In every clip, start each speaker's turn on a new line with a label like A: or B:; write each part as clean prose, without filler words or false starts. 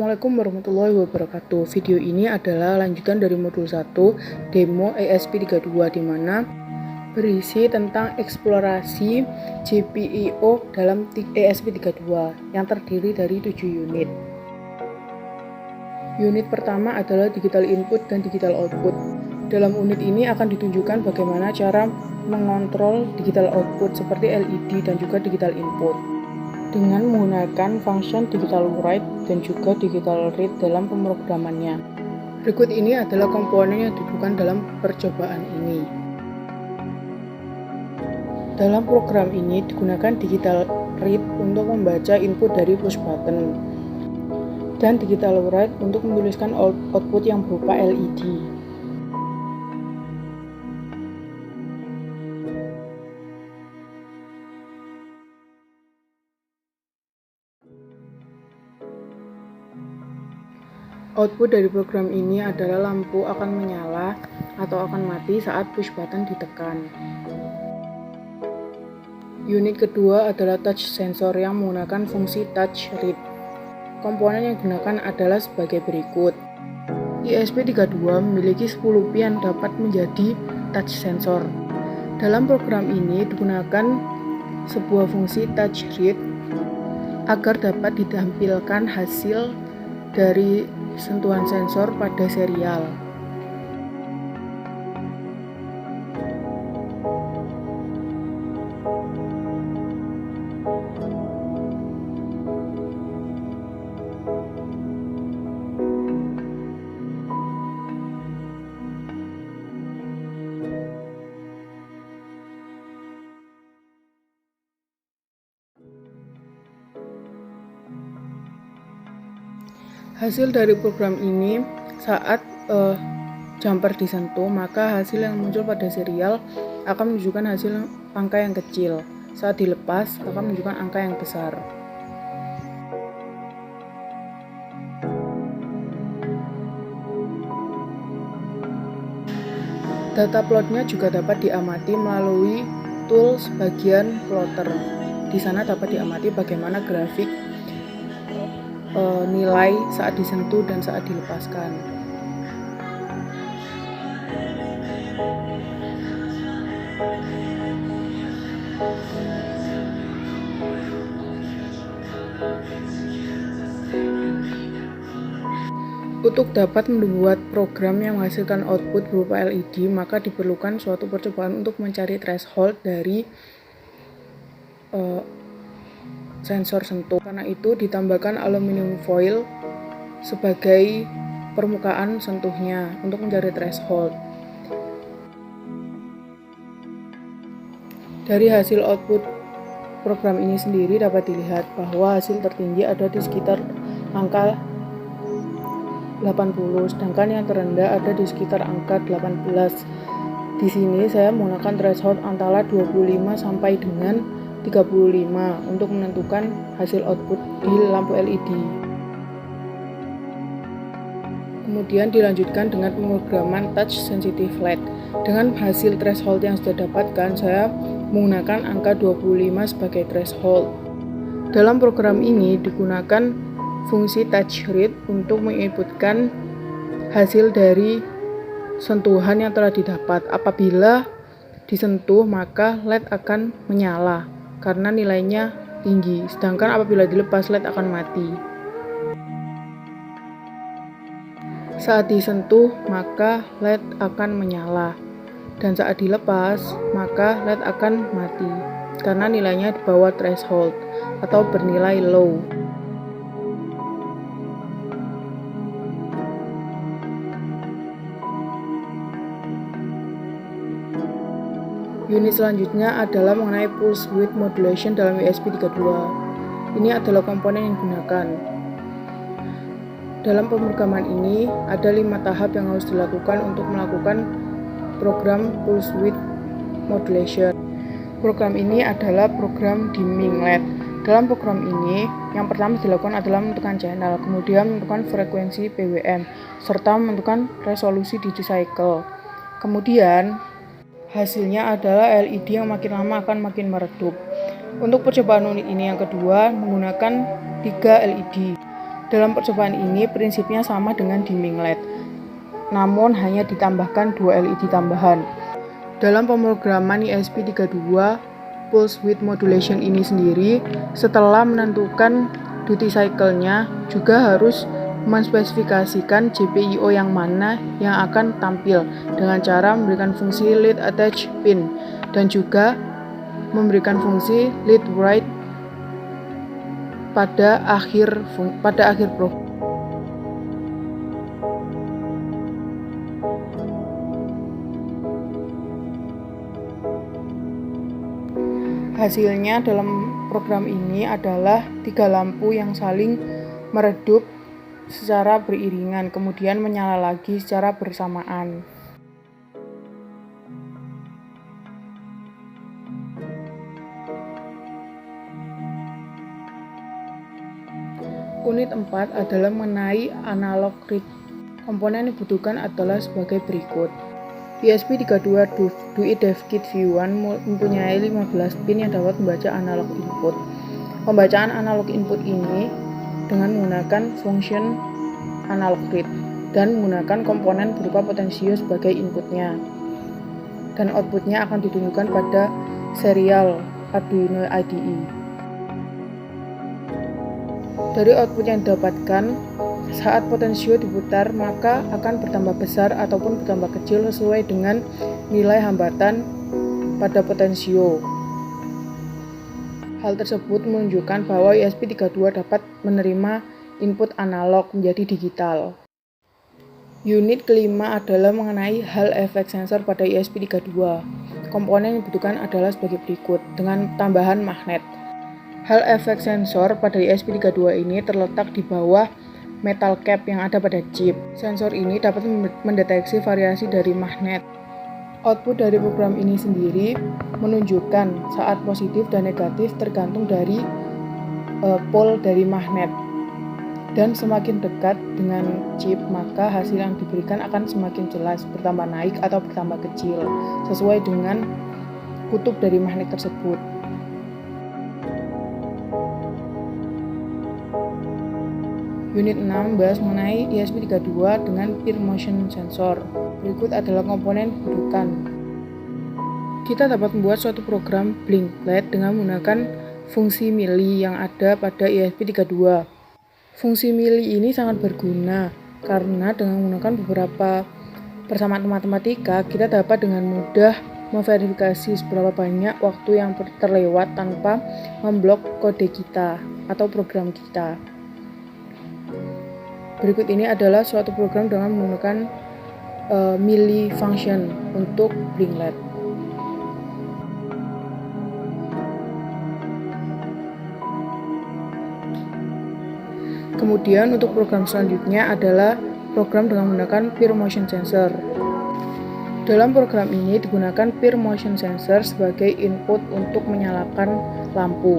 A: Assalamualaikum warahmatullahi wabarakatuh. Video ini adalah lanjutan dari modul 1 demo ESP32 di mana berisi tentang eksplorasi GPIO dalam ESP32 yang terdiri dari 7 unit. Unit pertama adalah digital input dan digital output. Dalam unit ini akan ditunjukkan bagaimana cara mengontrol digital output seperti LED dan juga digital input dengan menggunakan function digital write dan juga digital read dalam pemrogramannya. Berikut ini adalah komponen yang dibutuhkan dalam percobaan ini. Dalam program ini digunakan digital read untuk membaca input dari push button dan digital write untuk menuliskan output yang berupa LED. Output dari program ini adalah lampu akan menyala atau akan mati saat push button ditekan. Unit kedua adalah touch sensor yang menggunakan fungsi touch read. Komponen yang digunakan adalah sebagai berikut. ESP32 memiliki 10 pin yang dapat menjadi touch sensor. Dalam program ini digunakan sebuah fungsi touch read agar dapat ditampilkan hasil dari sentuhan sensor pada serial. Hasil dari program ini saat jumper disentuh, maka hasil yang muncul pada serial akan menunjukkan hasil angka yang kecil. Saat dilepas akan menunjukkan angka yang besar. Data plotnya juga dapat diamati melalui tools bagian plotter. Di sana dapat diamati bagaimana grafik nilai saat disentuh dan saat dilepaskan. Untuk dapat membuat program yang menghasilkan output berupa LED, maka diperlukan suatu percobaan untuk mencari threshold dari sensor sentuh. Karena itu ditambahkan aluminium foil sebagai permukaan sentuhnya untuk mencari threshold. Dari hasil output program ini sendiri dapat dilihat bahwa hasil tertinggi ada di sekitar angka 80, sedangkan yang terendah ada di sekitar angka 18. Di sini saya menggunakan threshold antara 25 sampai dengan 35 untuk menentukan hasil output di lampu LED. Kemudian dilanjutkan dengan pemrograman touch sensitive LED. Dengan hasil threshold yang sudah dapatkan, saya menggunakan angka 25 sebagai threshold. Dalam program ini digunakan fungsi touch read untuk menginputkan hasil dari sentuhan yang telah didapat. Apabila disentuh, maka LED akan menyala karena nilainya tinggi, sedangkan apabila dilepas LED akan mati. Saat disentuh maka LED akan menyala, dan saat dilepas maka LED akan mati karena nilainya di bawah threshold atau bernilai low. Unit selanjutnya adalah mengenai pulse width modulation dalam ESP32. Ini adalah komponen yang digunakan. Dalam pemrograman ini ada 5 tahap yang harus dilakukan untuk melakukan program pulse width modulation. Program ini adalah program dimming LED. Dalam program ini, yang pertama dilakukan adalah menentukan channel, kemudian menentukan frekuensi PWM, serta menentukan resolusi duty cycle. Kemudian hasilnya adalah LED yang makin lama akan makin meredup. Untuk percobaan unit ini yang kedua menggunakan 3 LED. Dalam percobaan ini prinsipnya sama dengan dimming LED, namun hanya ditambahkan 2 LED tambahan. Dalam pemrograman ESP32 Pulse Width Modulation ini sendiri, setelah menentukan duty cycle-nya, juga harus menspesifikasikan GPIO yang mana yang akan tampil dengan cara memberikan fungsi lead attach pin dan juga memberikan fungsi lead write pada akhir program. Hasilnya dalam program ini adalah 3 lampu yang saling meredup secara beriringan, kemudian menyala lagi secara bersamaan. Unit 4 adalah mengenai analog read. Komponen yang dibutuhkan adalah sebagai berikut. ESP32 DUI DevKit V1 mempunyai 15 pin yang dapat membaca analog input. Pembacaan analog input ini dengan menggunakan function analog read dan menggunakan komponen berupa potensio sebagai inputnya. Dan outputnya akan ditunjukkan pada serial Arduino IDE. Dari output yang didapatkan, saat potensio diputar maka akan bertambah besar ataupun bertambah kecil sesuai dengan nilai hambatan pada potensio. Hal tersebut menunjukkan bahwa ESP32 dapat menerima input analog menjadi digital. Unit kelima adalah mengenai Hall effect sensor pada ESP32. Komponen yang dibutuhkan adalah sebagai berikut, dengan tambahan magnet. Hall effect sensor pada ESP32 ini terletak di bawah metal cap yang ada pada chip. Sensor ini dapat mendeteksi variasi dari magnet. Output dari program ini sendiri menunjukkan saat positif dan negatif tergantung dari pole dari magnet. Dan semakin dekat dengan chip, maka hasil yang diberikan akan semakin jelas, bertambah naik atau bertambah kecil, sesuai dengan kutub dari magnet tersebut. Unit 6 membahas mengenai ESP32 dengan peer motion sensor. Berikut adalah komponen kedudukan. Kita dapat membuat suatu program blink LED dengan menggunakan fungsi mili yang ada pada ESP32. Fungsi mili ini sangat berguna karena dengan menggunakan beberapa persamaan matematika, kita dapat dengan mudah memverifikasi seberapa banyak waktu yang terlewat tanpa memblok kode kita atau program kita. Berikut ini adalah suatu program dengan menggunakan mili function untuk blink LED. Kemudian untuk program selanjutnya adalah program dengan menggunakan peer motion sensor. Dalam program ini digunakan peer motion sensor sebagai input untuk menyalakan lampu.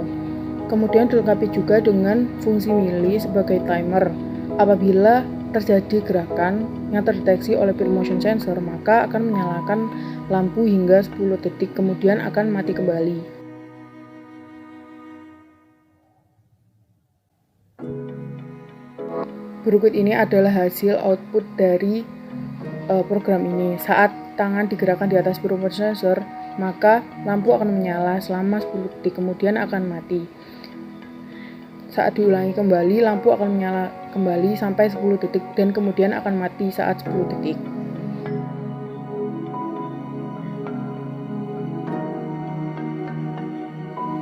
A: Kemudian dilengkapi juga dengan fungsi mili sebagai timer. Apabila terjadi gerakan yang terdeteksi oleh peer motion sensor, maka akan menyalakan lampu hingga 10 detik, kemudian akan mati kembali. Berikut ini adalah hasil output dari program ini. Saat tangan digerakkan di atas peer motion sensor, maka lampu akan menyala selama 10 detik, kemudian akan mati. Saat diulangi kembali, lampu akan menyala kembali sampai 10 detik dan kemudian akan mati saat 10 detik.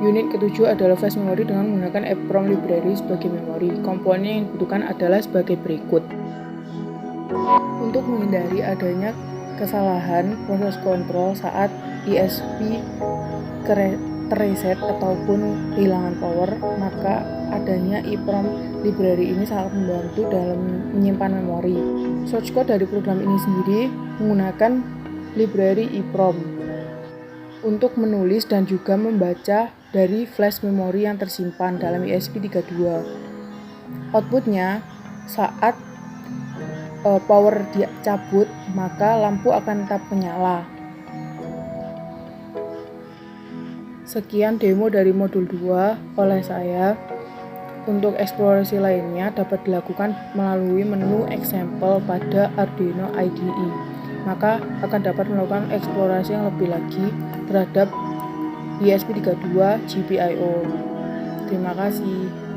A: Unit ketujuh adalah flash memory dengan menggunakan EEPROM library sebagai memori. Komponen yang dibutuhkan adalah sebagai berikut. Untuk menghindari adanya kesalahan proses kontrol saat ESP terreset ataupun kehilangan power, maka adanya EEPROM library ini sangat membantu dalam menyimpan memori. Source code dari program ini sendiri menggunakan library EEPROM untuk menulis dan juga membaca dari flash memori yang tersimpan dalam ESP32. Outputnya saat power dicabut, maka lampu akan tetap menyala. Sekian demo dari modul 2 oleh saya. Untuk eksplorasi lainnya dapat dilakukan melalui menu example pada Arduino IDE. Maka akan dapat melakukan eksplorasi yang lebih lagi terhadap ESP32 GPIO. Terima kasih.